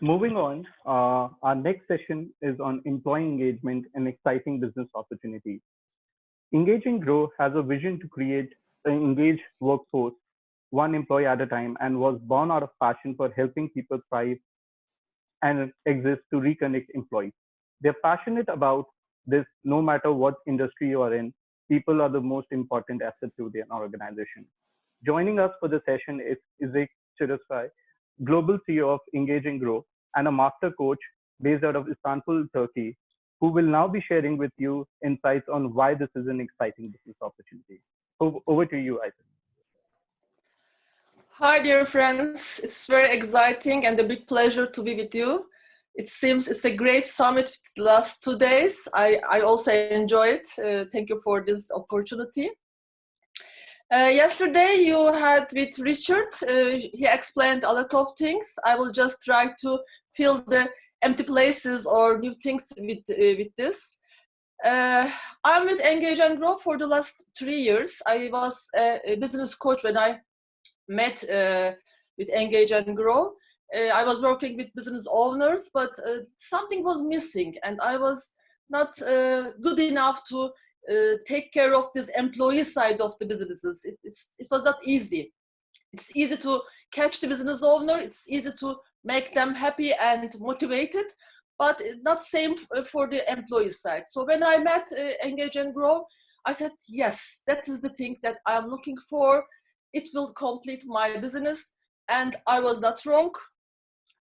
Moving on, our next session is on employee engagement and exciting business opportunities. Engaging Grow has a vision to create an engaged workforce, one employee at a time, and was born out of passion for helping people thrive and exist to reconnect employees. They're passionate about this no matter what industry you are in. People are the most important asset to their organization. Joining us for the session is Işık Şerifsoy, Global CEO of Engaging Grow and a master coach based out of Istanbul, Turkey, who will now be sharing with you insights on why this is an exciting business opportunity. Over to you, Isaac. Hi, dear friends. It's very exciting and a big pleasure to be with you. It seems it's a great summit the last 2 days. I also enjoy it. Thank you for this opportunity. Yesterday you had with Richard. He explained a lot of things. I will just try to fill the empty places or new things with this. I'm with Engage and Grow for the last 3 years. I was a business coach when I met with Engage and Grow. I was working with business owners, but something was missing, and I was not good enough to take care of this employee side of the businesses. It was not easy. It's easy to catch the business owner. It's easy to make them happy and motivated, but not same for the employee side. So when I met Engage and Grow, I said, yes, that is the thing that I'm looking for. It will complete my business, and I was not wrong.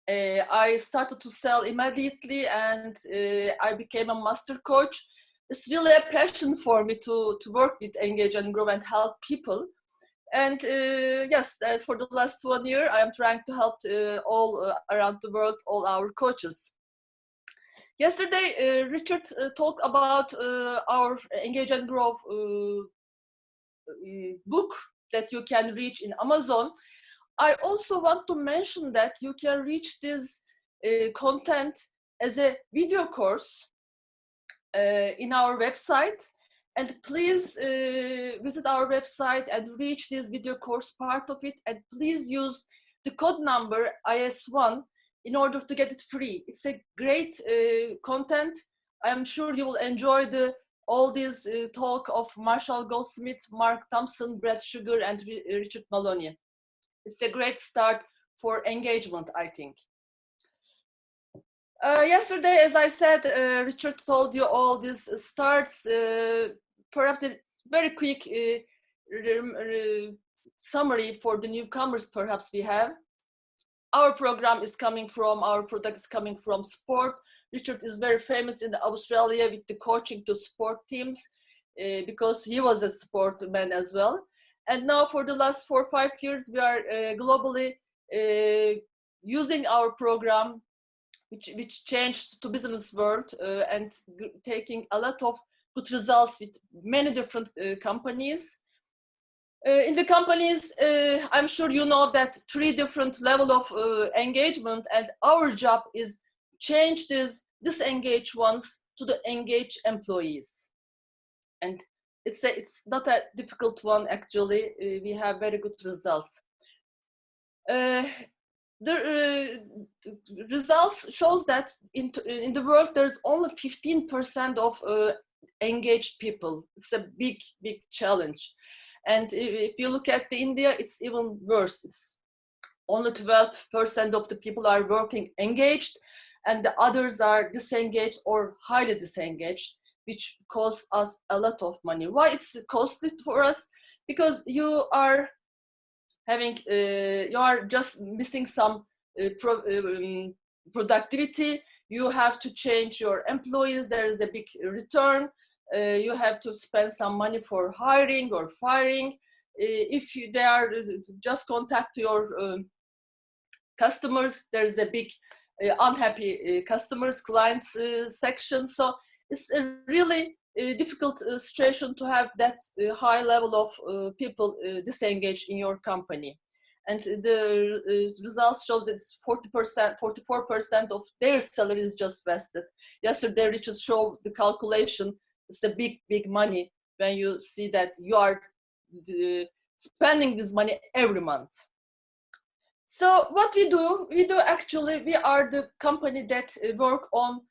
I started to sell immediately, and I became a master coach. It's really a passion for me to work with Engage and Grow and help people. And yes, for the last 1 year, I am trying to help all around the world, all our coaches. Yesterday, Richard talked about our Engage and Grow book that you can reach in Amazon. I also want to mention that you can reach this content as a video course in our website. And please visit our website and reach this video course part of it. And please use the code number IS1 in order to get it free. It's a great content. I'm sure you will enjoy all this talk of Marshall Goldsmith, Mark Thompson, Brad Sugar, and Richard Maloney. It's a great start for engagement, I think. Yesterday, as I said, Richard told you all these starts. Perhaps a very quick summary for the newcomers perhaps we have. Our program is coming from, our product is coming from sport. Richard is very famous in Australia with the coaching to sport teams because he was a sportman as well. And now for the last 4 or 5 years, we are globally using our program, which changed to business world and taking a lot of good results with many different companies. In the companies, I'm sure you know that 3 different levels of engagement, and our job is change these disengaged ones to the engaged employees. And it's not a difficult one, actually. We have very good results. The results shows that in the world there's only 15% of engaged people. It's a big challenge. And if you look at India, it's even worse. It's only 12% of the people are working engaged, and the others are disengaged or highly disengaged, which costs us a lot of money. Why it's costly for us? Because you are having, you are just missing some productivity. You have to change your employees. There is a big return. You have to spend some money for hiring or firing. If they are just contact your customers, there is a big unhappy customers, clients section. So it's a really difficult situation to have that high level of people disengaged in your company. And the results show that it's 40%, 44% of their salary is just vested. Yesterday, Richard showed the calculation. It's a big money when you see that you are spending this money every month. So what we do actually, we are the company that work on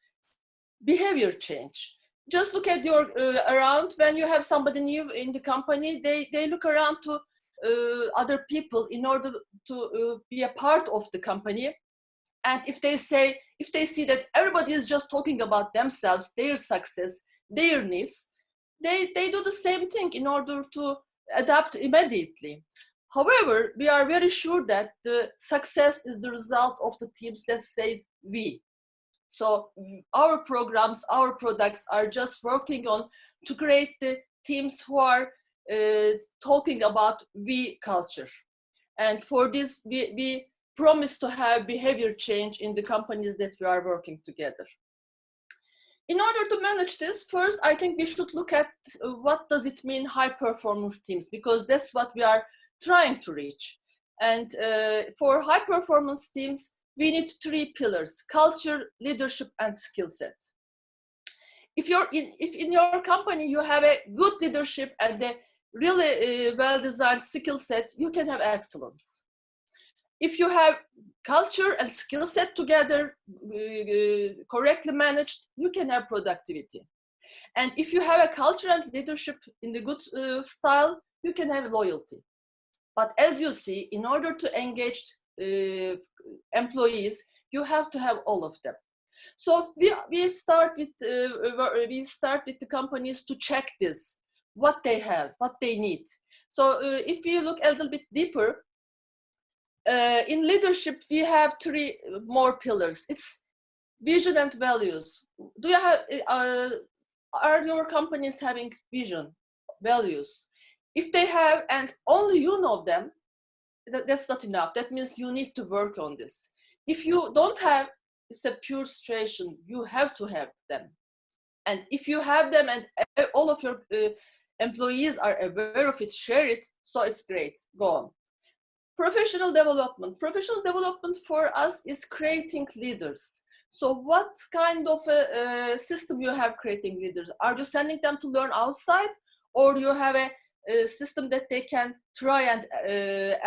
behavior change. Just look at your around. When you have somebody new in the company, they look around to other people in order to be a part of the company. And if they see that everybody is just talking about themselves, their success, their needs, they do the same thing in order to adapt immediately. However, we are very sure that the success is the result of the teams that says we. So our programs, our products are just working on to create the teams who are talking about we culture. And for this, we promise to have behavior change in the companies that we are working together. In order to manage this, first, I think we should look at what does it mean high performance teams, because that's what we are trying to reach. And for high performance teams, we need 3 pillars: culture, leadership, and skill set. If in your company you have a good leadership and a really well-designed skill set, you can have excellence. If you have culture and skill set together, correctly managed, you can have productivity. And if you have a culture and leadership in the good style, you can have loyalty. But as you see, in order to engage employees, you have to have all of them. So we start with the companies to check this, what they have, what they need. So if you look a little bit deeper, in leadership we have 3 more pillars. It's vision and values. Do you have? Are your companies having vision, values? If they have, and only you know them, that's not enough. That means you need to work on this. If you don't have, it's a pure situation. You have to have them. And if you have them and all of your employees are aware of it, share it, so it's great. Go on. Professional development. Professional development for us is creating leaders. So what kind of a system you have creating leaders? Are you sending them to learn outside, or you have a system that they can try and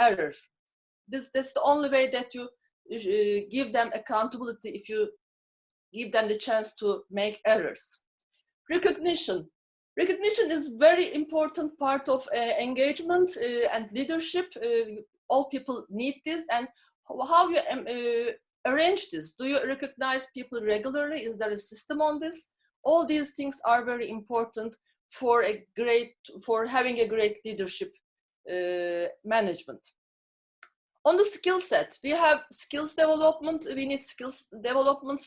error? That's the only way that you give them accountability, if you give them the chance to make errors. Recognition. Recognition is very important part of engagement and leadership. All people need this. And how you arrange this? Do you recognize people regularly? Is there a system on this? All these things are very important for having a great leadership management. On the skill set, we have skills development. We need skills development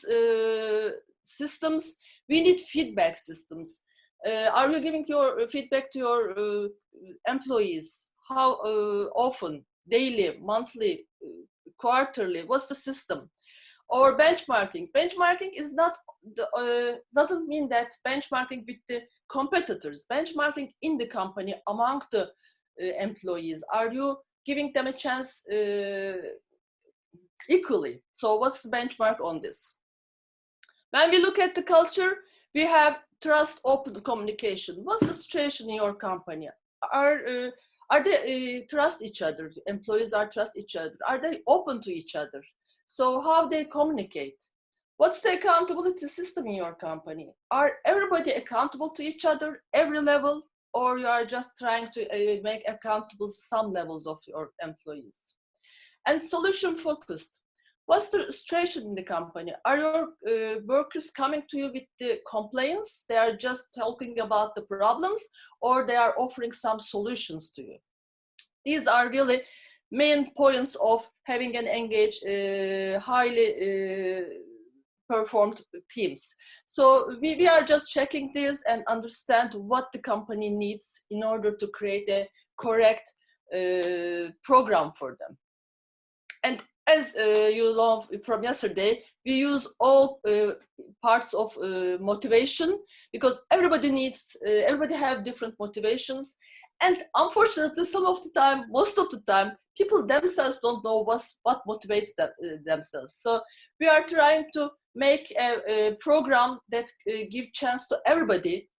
systems. We need feedback systems. Are you giving your feedback to your employees? How often? Daily, monthly, quarterly? What's the system? Or benchmarking. Benchmarking is not doesn't mean that benchmarking with the competitors. Benchmarking in the company among the employees. Are you giving them a chance equally? So what's the benchmark on this? When we look at the culture, we have trust, open communication. What's the situation in your company? Are they trust each other? Employees are trust each other. Are they open to each other? So how they communicate? What's the accountability system in your company? Are everybody accountable to each other, every level, or you are just trying to make accountable some levels of your employees? And solution focused. What's the situation in the company? Are your workers coming to you with the complaints? They are just talking about the problems, or they are offering some solutions to you? These are really main points of having an engaged, highly performed teams. So we are just checking this and understand what the company needs in order to create a correct program for them. And as you know from yesterday, we use all parts of motivation, because everybody have different motivations. And unfortunately, some of the time, most of the time, people themselves don't know what motivates themselves. So we are trying to make a program that give chance to everybody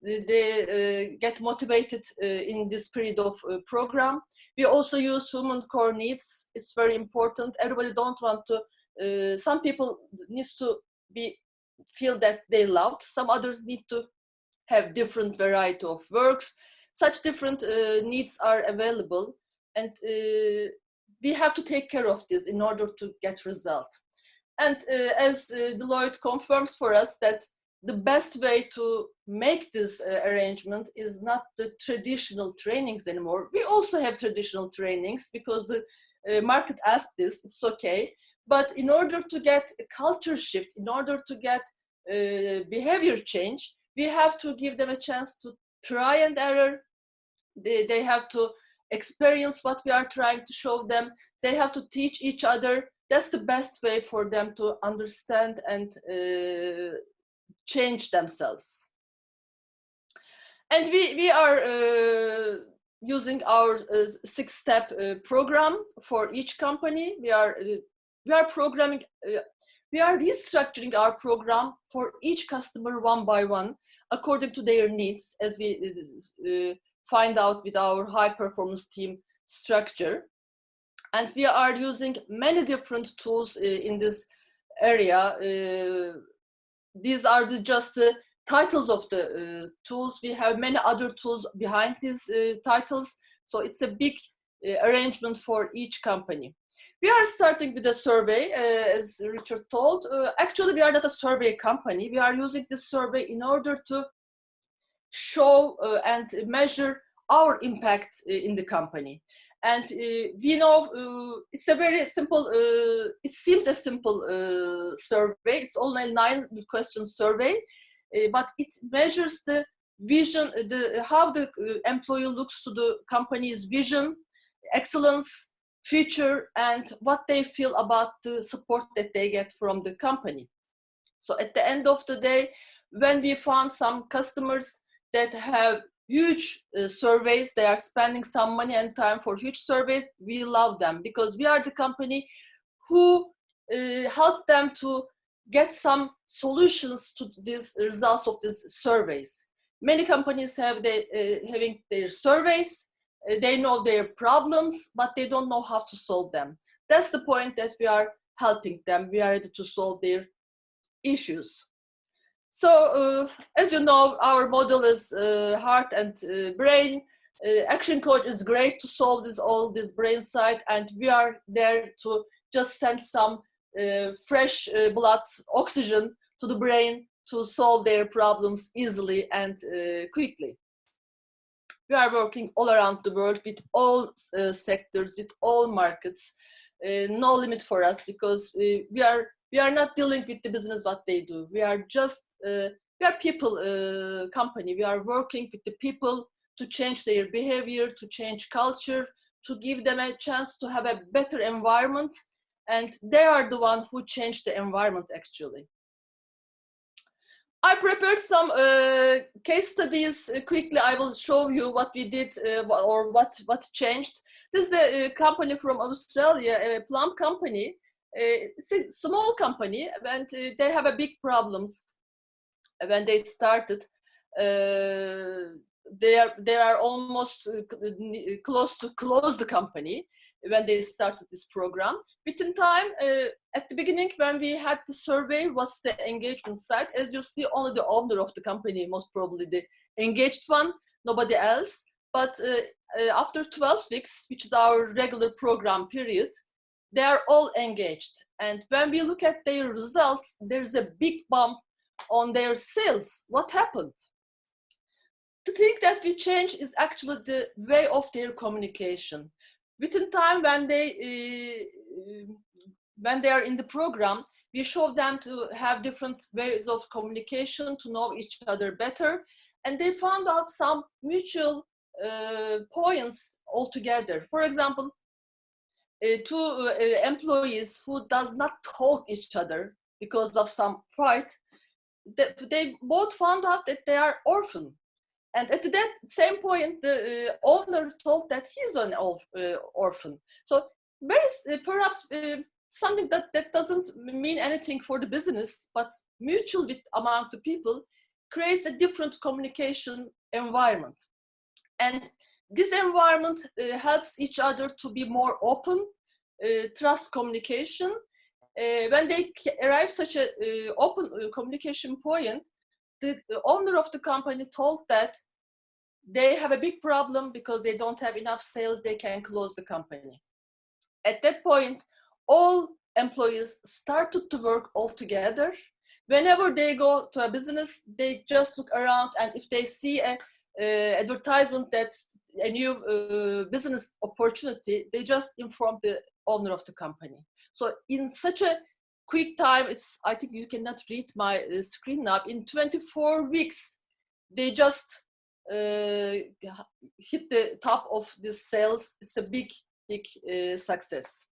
they get motivated in this period of program. We also use human core needs. It's very important. Everybody don't want to, some people needs to feel that they loved. Some others need to have different variety of works. Such different needs are available, and we have to take care of this in order to get result. And as Deloitte confirms for us that the best way to make this arrangement is not the traditional trainings anymore. We also have traditional trainings because the market asked this, it's okay. But in order to get a culture shift, in order to get behavior change, we have to give them a chance to try and error. They have to experience what we are trying to show them. They have to teach each other. That's the best way for them to understand and change themselves. And we are using our 6-step program for each company. We are programming, we are restructuring our program for each customer one by one, according to their needs, as we find out with our high performance team structure. And we are using many different tools in this area. These are just the titles of the tools. We have many other tools behind these titles. So it's a big arrangement for each company. We are starting with a survey, as Richard told. Actually, we are not a survey company. We are using this survey in order to show and measure our impact in the company. And we know it's a very simple, it seems a simple survey. It's only a 9-question survey, but it measures the vision, how the employee looks to the company's vision, excellence, future, and what they feel about the support that they get from the company. So at the end of the day, when we found some customers that have huge surveys, they are spending some money and time for huge surveys, we love them because we are the company who help them to get some solutions to these results of these surveys. Many companies have having their surveys, they know their problems, but they don't know how to solve them. That's the point that we are helping them. We are ready to solve their issues. So, as you know, our model is heart and brain. Action Coach is great to solve all this brain side, and we are there to just send some fresh blood, oxygen to the brain to solve their problems easily and quickly. We are working all around the world with all sectors, with all markets. No limit for us because we are not dealing with the business what they do. We are just we are people company. We are working with the people to change their behavior, to change culture, to give them a chance to have a better environment, and they are the one who change the environment actually. I prepared some case studies. Quickly, I will show you what we did or what changed. This is a company from Australia, a plum company. It's a small company, and they have a big problems. When they started, they are almost close to close the company when they started this program. Within time, at the beginning when we had the survey, was the engagement side. As you see, only the owner of the company, most probably the engaged one, nobody else. But after 12 weeks, which is our regular program period, they are all engaged. And when we look at their results, there's a big bump on their sales. What happened? The thing that we change is actually the way of their communication. Within time, when they are in the program, we show them to have different ways of communication, to know each other better, and they found out some mutual points altogether. For example, two employees who does not talk each other because of some fight, they both found out that they are orphan. And at that same point, the owner told that he's an orphan. So perhaps something that doesn't mean anything for the business, but mutual with among the people, creates a different communication environment. And this environment helps each other to be more open, trust communication. When they arrive such a open communication point, the owner of the company told that they have a big problem because they don't have enough sales, they can close the company. At that point, all employees started to work all together. Whenever they go to a business, they just look around, and if they see a advertisement that's a new business opportunity, they just inform the owner of the company. So in such a quick time, I think you cannot read my screen now. In 24 weeks, they just hit the top of the sales. It's a big success.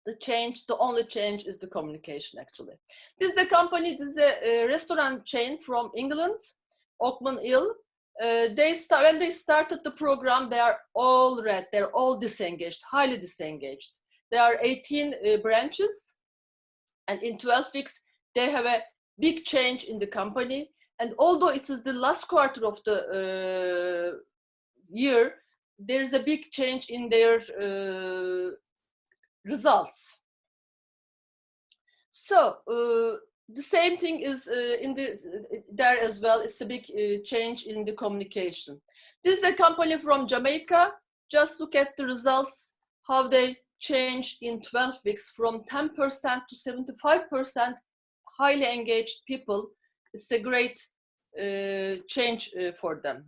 The only change is the communication, actually. This is a company, this is a restaurant chain from England, Oakman Hill. When they started the program, they are all red, they're all disengaged, highly disengaged. There are 18 branches, and in 12 weeks, they have a big change in the company. And although it is the last quarter of the year, there's a big change in their results. So the same thing is there as well. It's a big change in the communication. This is a company from Jamaica. Just look at the results, how they change in 12 weeks from 10% to 75% highly engaged people. It's a great change for them.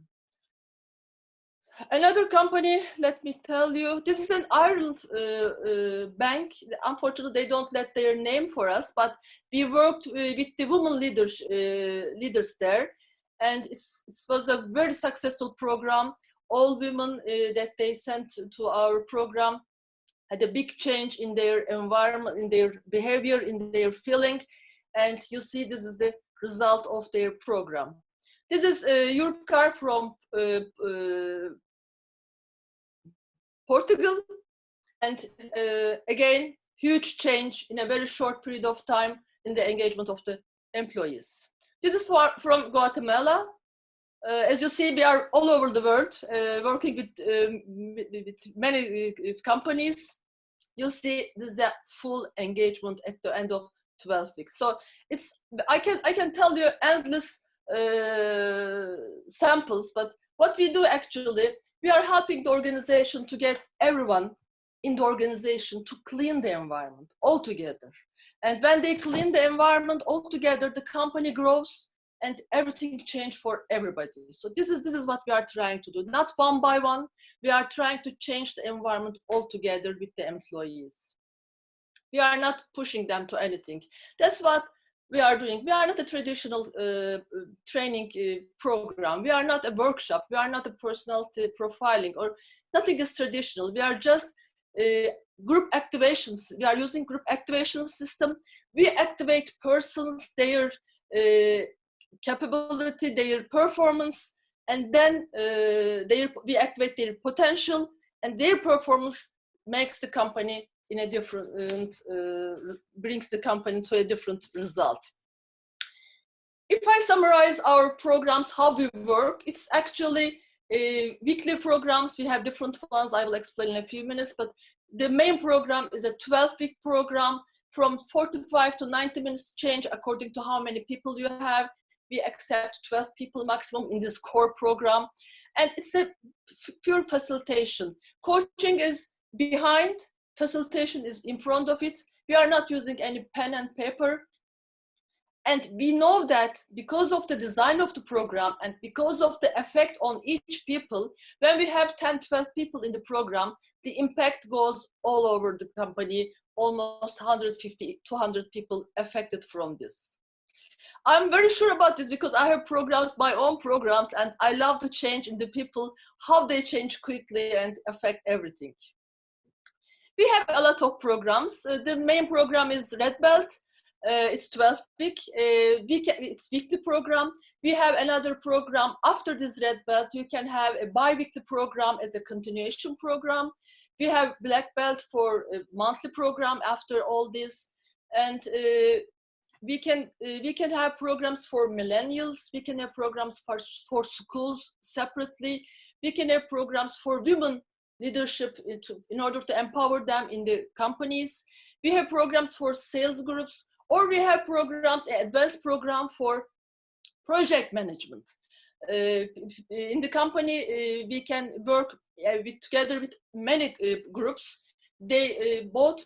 Another company, let me tell you, this is an Ireland bank. Unfortunately, they don't let their name for us, but we worked with the women leaders there, and it was a very successful program. All women that they sent to our program had a big change in their environment, in their behavior, in their feeling, and you see this is the result of their program. This is Europcar from Portugal, and again, huge change in a very short period of time in the engagement of the employees. This is from Guatemala. As you see, we are all over the world, working with many companies. You see, this is a full engagement at the end of 12 weeks. So I can tell you endless samples, but what we do actually, we are helping the organization to get everyone in the organization to clean the environment altogether. And when they clean the environment altogether, the company grows and everything changes for everybody. So this is what we are trying to do. Not one by one, we are trying to change the environment altogether with the employees. We are not pushing them to anything. That's what we are doing. We are not a traditional training program. We are not a workshop. We are not a personality profiling, or nothing is traditional. We are just group activations. We are using group activation system. We activate persons, their capability, their performance, and then we activate their potential, and their performance makes the company in a different, brings the company to a different result. If I summarize our programs, how we work, it's actually weekly programs. We have different ones. I will explain in a few minutes, but the main program is a 12-week program from 45 to 90 minutes change according to how many people you have. We accept 12 people maximum in this core program. And it's a pure facilitation. Coaching is behind, facilitation is in front of it. We are not using any pen and paper. And we know that because of the design of the program and because of the effect on each people, when we have 10, 12 people in the program, the impact goes all over the company, almost 150, 200 people affected from this. I'm very sure about this because I have programs, my own programs, and I love to change in the people, how they change quickly and affect everything. We have a lot of programs. The main program is Red Belt. It's 12 week. It's weekly program. We have another program after this Red Belt. You can have a bi-weekly program as a continuation program. We have Black Belt for a monthly program after all this. And we can have programs for millennials. We can have programs for schools separately. We can have programs for women leadership in order to empower them in the companies. We have programs for sales groups, or we have programs, an advanced program for project management. In the company, we can work together with many groups. They both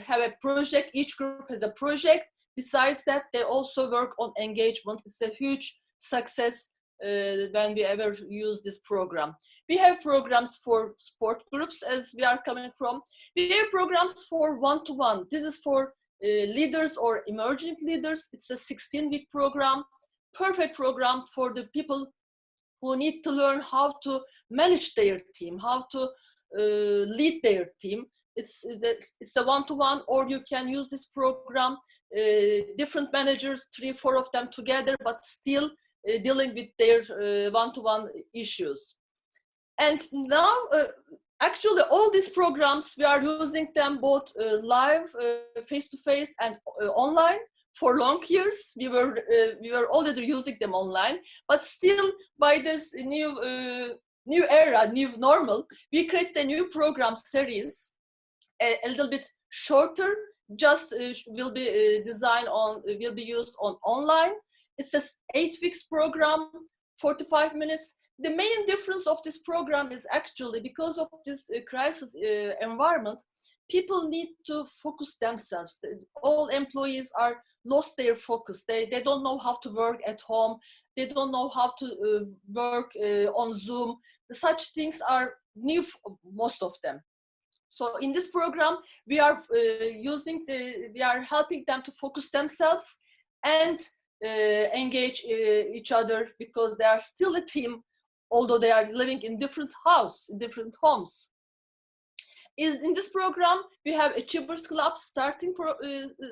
have a project. Each group has a project. Besides that, they also work on engagement. It's a huge success when we ever use this program. We have programs for sport groups, as we are coming from. We have programs for one-to-one. This is for leaders or emerging leaders. It's a 16-week program, perfect program for the people who need to learn how to manage their team, how to lead their team. It's a one-to-one, or you can use this program, different managers, 3-4 of them together, but still dealing with their one-to-one issues. And now, actually, all these programs, we are using them both live, face-to-face, and online. For long years, we were already using them online, but still, by this new era, new normal, we created a new program series, a little bit shorter, just will be will be used on online. It's a 8 weeks program, 45 minutes. The main difference of this program is actually because of this crisis environment, people need to focus themselves. All employees are lost their focus. They don't know how to work at home. They don't know how to work on Zoom. Such things are new, most of them. So in this program, we are we are helping them to focus themselves and engage each other, because they are still a team, although they are living in different homes. In this program, we have Achievers Club starting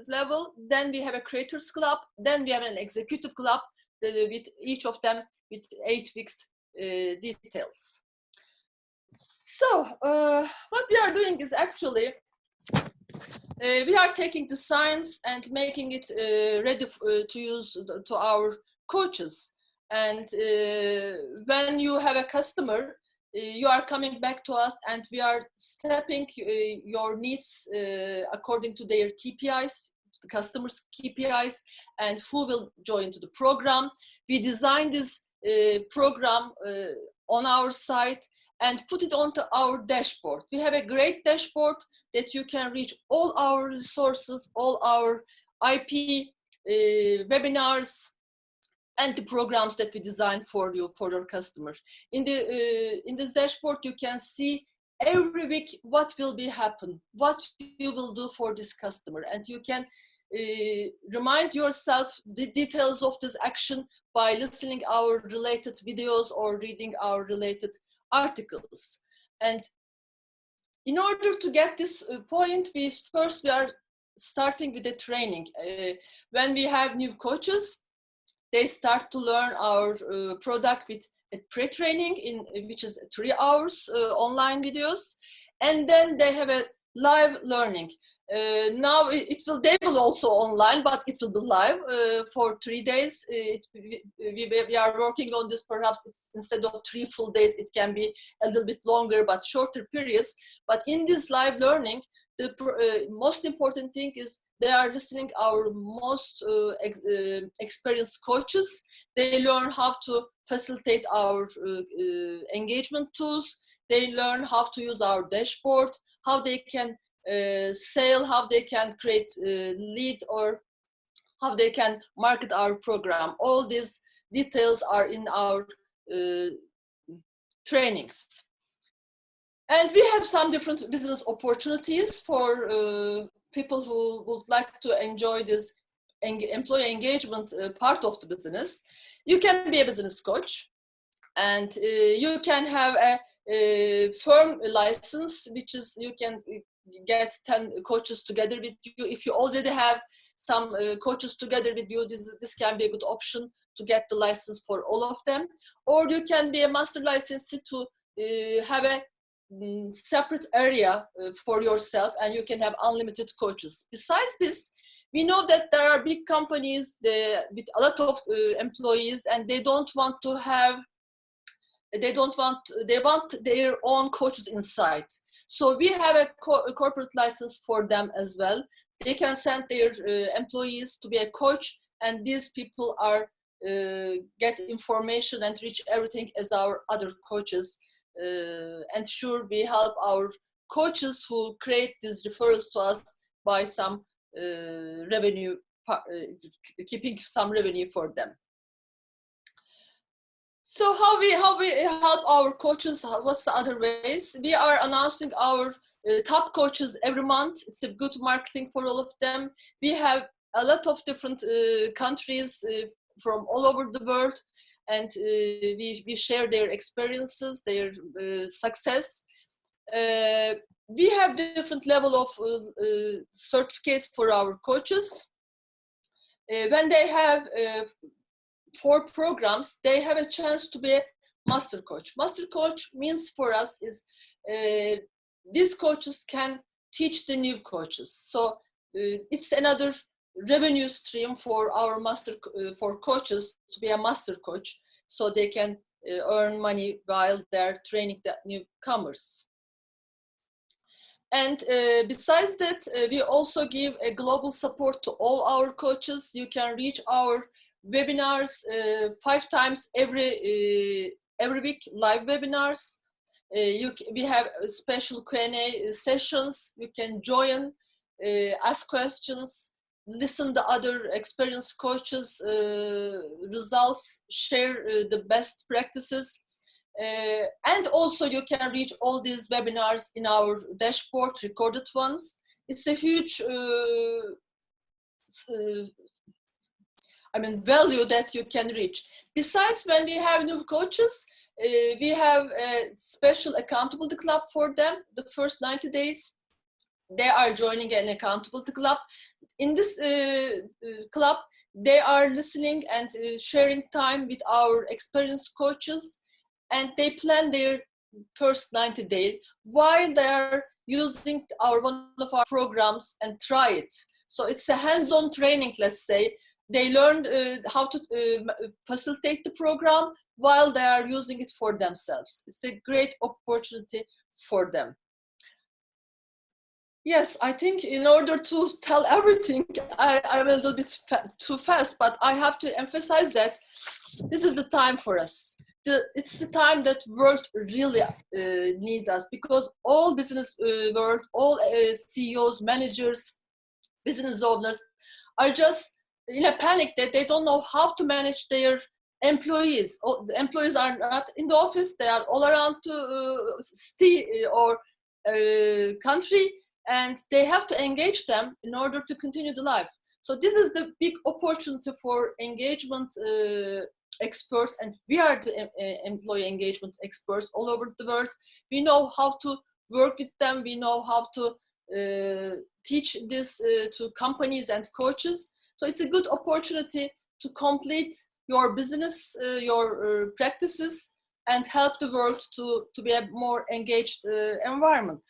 level, then we have a Creators Club, then we have an Executive Club with each of them with 8 weeks details. So what we are doing is actually, we are taking the science and making it ready to use to our coaches. And when you have a customer, you are coming back to us, and we are stepping your needs according to their KPIs, the customers' KPIs, and who will join to the program. We design this program on our site and put it onto our dashboard. We have a great dashboard that you can reach all our resources, all our IP, webinars, and the programs that we designed for you, for your customers. In this dashboard, you can see every week what will be happen, what you will do for this customer, and you can remind yourself the details of this action by listening our related videos or reading our related articles. And in order to get this point, we are starting with the training. When we have new coaches, they start to learn our product with a pre-training, which is 3 hours online videos, and then they have a live learning. Now they will also online, but it will be live for 3 days. We are working on this. Perhaps instead of 3 full days, it can be a little bit longer, but shorter periods. But in this live learning, the most important thing is they are listening our most experienced coaches. They learn how to facilitate our engagement tools. They learn how to use our dashboard, how they can sell, how they can create lead, or how they can market our program. All these details are in our trainings. And we have some different business opportunities for people who would like to enjoy this employee engagement part of the business. You can be a business coach, and you can have a firm license, which is you can get 10 coaches together with you. If you already have some coaches together with you, this can be a good option to get the license for all of them. Or you can be a master licensee to have a separate area for yourself, and you can have unlimited coaches. Besides this, We know that there are big companies with a lot of employees, and they want their own coaches inside. So we have a corporate license for them as well. They can send their employees to be a coach, and these people are get information and reach everything as our other coaches. And sure, we help our coaches who create these referrals to us by some revenue, keeping some revenue for them. So how we help our coaches? What's the other ways? We are announcing our top coaches every month. It's a good marketing for all of them. We have a lot of different countries from all over the world, and we share their experiences, their success. We have different level of certificates for our coaches. When they have 4 programs, they have a chance to be a master coach. Master coach means for us is these coaches can teach the new coaches. So it's another revenue stream for our for coaches to be a master coach, so they can earn money while they're training the newcomers. And besides that, we also give a global support to all our coaches. You can reach our webinars 5 times every week, live webinars. We have special Q&A sessions. You can join, ask questions, listen to other experienced coaches' results, share the best practices. And also you can reach all these webinars in our dashboard, recorded ones. It's a huge value that you can reach. Besides, when we have new coaches, we have a special accountability club for them. The first 90 days, they are joining an accountability club. In this club, they are listening and sharing time with our experienced coaches, and they plan their first 90 days while they are using one of our programs and try it. So it's a hands-on training, let's say. They learned how to facilitate the program while they are using it for themselves. It's a great opportunity for them. Yes, I think in order to tell everything, I'm a little bit too fast, but I have to emphasize that this is the time for us. It's the time that world really need us, because all business world, all CEOs, managers, business owners are just in a panic that they don't know how to manage their employees. The employees are not in the office, they are all around the city or country, and they have to engage them in order to continue the life. So this is the big opportunity for engagement experts, and we are the employee engagement experts all over the world. We know how to work with them, we know how to teach this to companies and coaches. So it's a good opportunity to complete your business, your practices, and help the world to be a more engaged environment.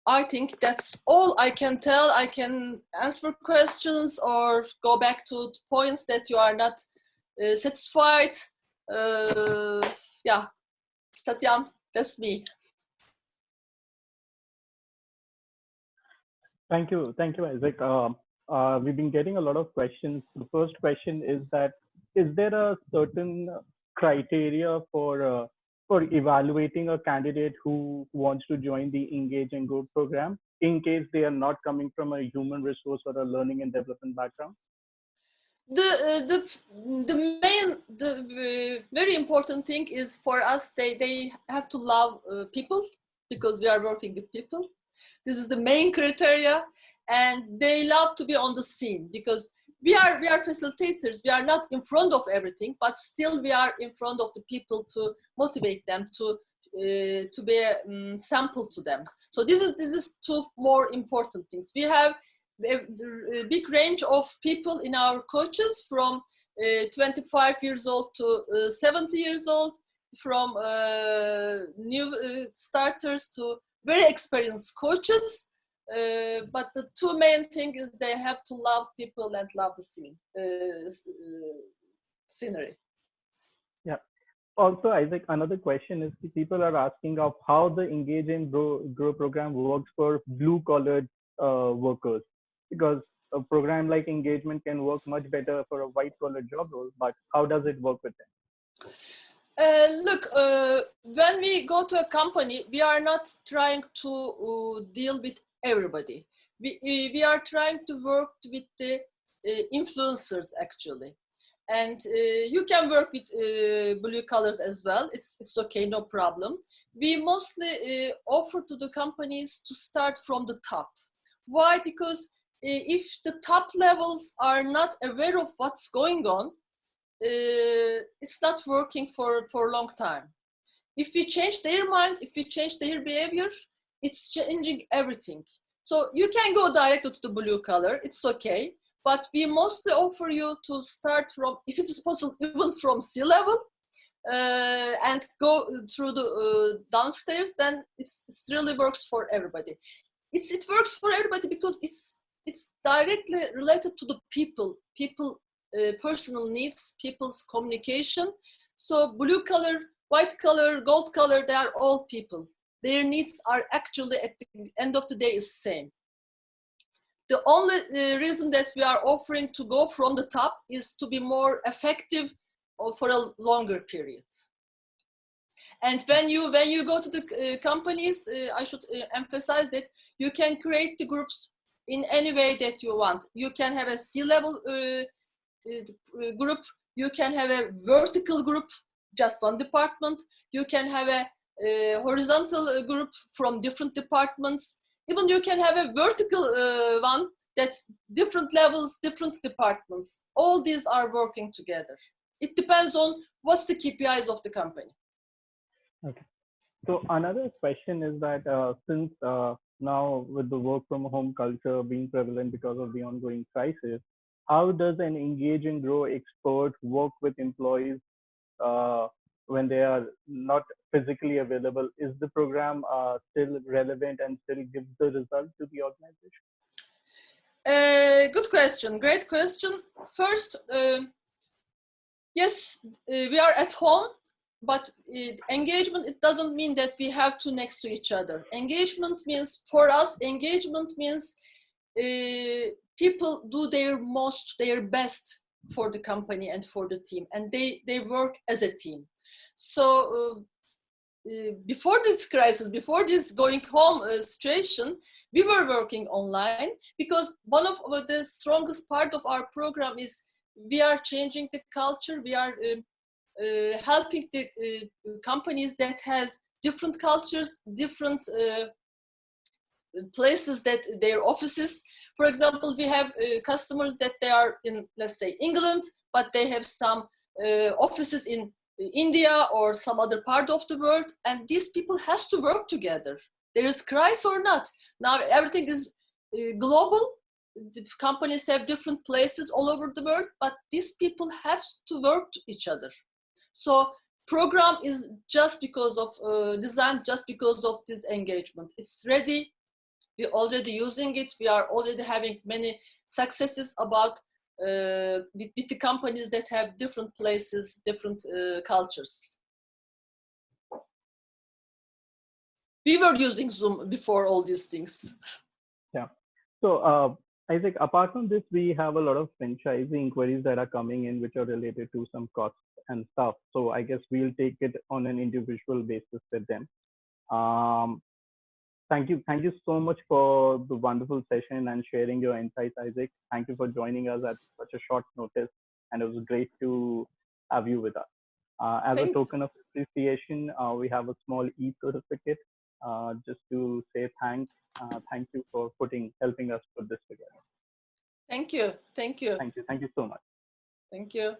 I think that's all I can tell. I can answer questions or go back to points that you are not satisfied. Yeah, Satyam, that's me. Thank you, Isaac. We've been getting a lot of questions. The first question is that, is there a certain criteria for evaluating a candidate who wants to join the Engage and Grow program, in case they are not coming from a human resource or a learning and development background? The very important thing is for us, they have to love people, because we are working with people. This is the main criteria, and they love to be on the scene, because we are facilitators. We are not in front of everything, but still we are in front of the people to motivate them to be a sample to them. So this is 2 more important things. We have a big range of people in our coaches, from 25 years old to 70 years old, from new starters to very experienced coaches. But the two main things is they have to love people and love the scene, scenery. Yeah. Also, Isaac, another question is people are asking of how the Engage and Grow program works for blue collared workers, because a program like engagement can work much better for a white collar job role, but how does it work with them? Look, when we go to a company, we are not trying to deal with everybody. We are trying to work with the influencers actually. And you can work with blue colors as well. It's okay, no problem. We mostly offer to the companies to start from the top. Why? Because if the top levels are not aware of what's going on, it's not working for a long time. If we change their mind, if we change their behavior, it's changing everything. So you can go directly to the blue color, it's okay. But we mostly offer you to start from, if it is possible, even from sea level, and go through the downstairs, then it really works for everybody. It works for everybody because it's directly related to the people personal needs, people's communication. So blue color, white color, gold color, they are all people. Their needs are actually at the end of the day is same. The only reason that we are offering to go from the top is to be more effective for a longer period. And when you go to the companies, I should emphasize that you can create the groups in any way that you want. You can have a C-level group, you can have a vertical group, just one department, you can have a horizontal group from different departments, even you can have a vertical one that different levels, different departments, all these are working together. It depends on what's the KPIs of the company. Okay. So another question is that since now with the work from home culture being prevalent because of the ongoing crisis, how does an Engage and Grow expert work with employees when they are not physically available? Is the program still relevant and still gives the result to the organization? Good question, great question. First, yes, we are at home, but engagement, it doesn't mean that we have to next to each other. Engagement means, for us, engagement means people do their most, their best for the company and for the team, and they work as a team. So before this crisis, before this going home situation, we were working online because one of the strongest part of our program is we are changing the culture. We are helping the companies that has different cultures, different places that their offices. For example, we have customers that they are in, let's say, England, but they have some offices in India or some other part of the world, and these people has to work together. There is crisis or not. Now everything is global. The companies have different places all over the world, but these people have to work to each other. So program is just because of design, just because of this engagement. It's ready. We're already using it. We are already having many successes about with the companies that have different places, different cultures. We were using Zoom before all these things. Yeah. So Isaac, apart from this, we have a lot of franchisee inquiries that are coming in, which are related to some costs and stuff. So I guess we'll take it on an individual basis with them. Thank you so much for the wonderful session and sharing your insights, Isaac. Thank you for joining us at such a short notice, and it was great to have you with us. As a token of appreciation, we have a small e-certificate just to say thanks. Thank you for helping us put this together. Thank you. Thank you. Thank you. Thank you so much. Thank you.